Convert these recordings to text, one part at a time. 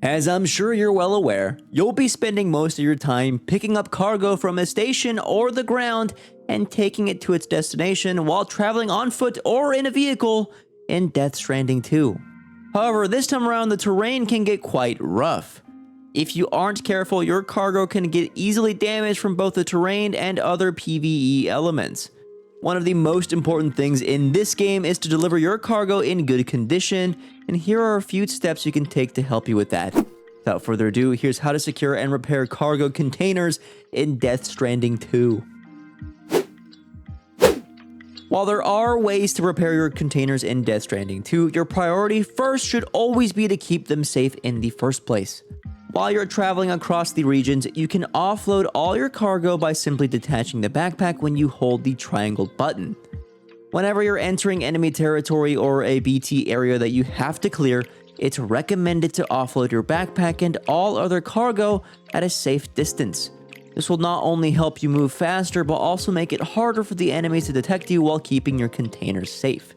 As I'm sure you're well aware, you'll be spending most of your time picking up cargo from a station or the ground and taking it to its destination while traveling on foot or in a vehicle in Death Stranding 2. However, this time around the terrain can get quite rough. If you aren't careful, your cargo can get easily damaged from both the terrain and other PvE elements. One of the most important things in this game is to deliver your cargo in good condition, and here are a few steps you can take to help you with that. Without further ado, here's how to secure and repair cargo containers in Death Stranding 2. While there are ways to repair your containers in Death Stranding 2, your priority first should always be to keep them safe in the first place. While you're traveling across the regions, you can offload all your cargo by simply detaching the backpack when you hold the triangle button. Whenever you're entering enemy territory or a BT area that you have to clear, it's recommended to offload your backpack and all other cargo at a safe distance. This will not only help you move faster, but also make it harder for the enemies to detect you while keeping your containers safe.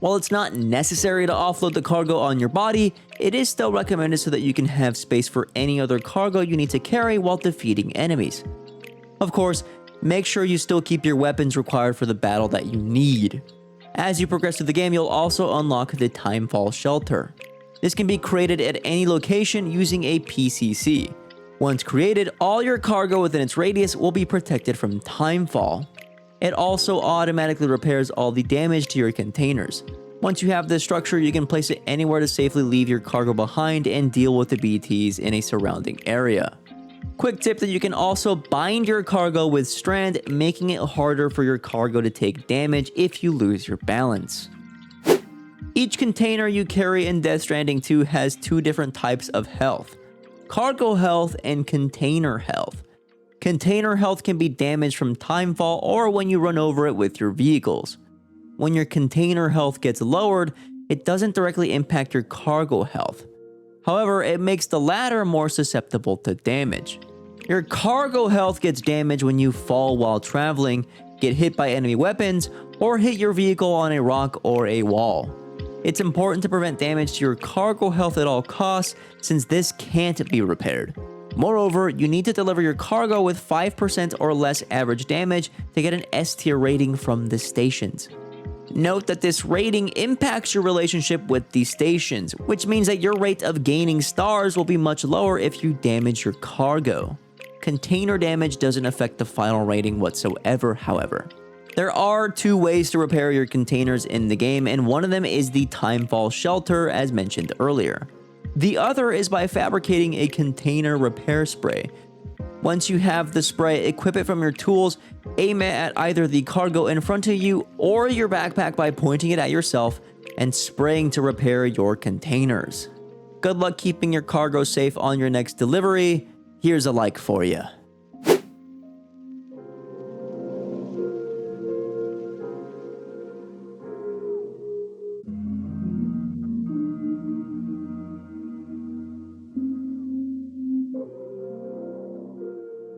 While it's not necessary to offload the cargo on your body, it is still recommended so that you can have space for any other cargo you need to carry while defeating enemies. Of course, make sure you still keep your weapons required for the battle that you need. As you progress through the game, you'll also unlock the Timefall Shelter. This can be created at any location using a PCC. Once created, all your cargo within its radius will be protected from timefall. It also automatically repairs all the damage to your containers. Once you have this structure, you can place it anywhere to safely leave your cargo behind and deal with the BTs in a surrounding area. Quick tip that you can also bind your cargo with strand, making it harder for your cargo to take damage if you lose your balance. Each container you carry in Death Stranding 2 has two different types of health: cargo health and container health. Container health can be damaged from timefall or when you run over it with your vehicles. When your container health gets lowered, it doesn't directly impact your cargo health. However, it makes the latter more susceptible to damage. Your cargo health gets damaged when you fall while traveling, get hit by enemy weapons, or hit your vehicle on a rock or a wall. It's important to prevent damage to your cargo health at all costs, since this can't be repaired. Moreover, you need to deliver your cargo with 5% or less average damage to get an S tier rating from the stations. Note that this rating impacts your relationship with the stations, which means that your rate of gaining stars will be much lower if you damage your cargo. Container damage doesn't affect the final rating whatsoever, however. There are two ways to repair your containers in the game, and one of them is the Timefall Shelter, as mentioned earlier. The other is by fabricating a container repair spray. Once you have the spray, equip it from your tools, aim it at either the cargo in front of you or your backpack by pointing it at yourself and spraying to repair your containers. Good luck keeping your cargo safe on your next delivery. Here's a like for you.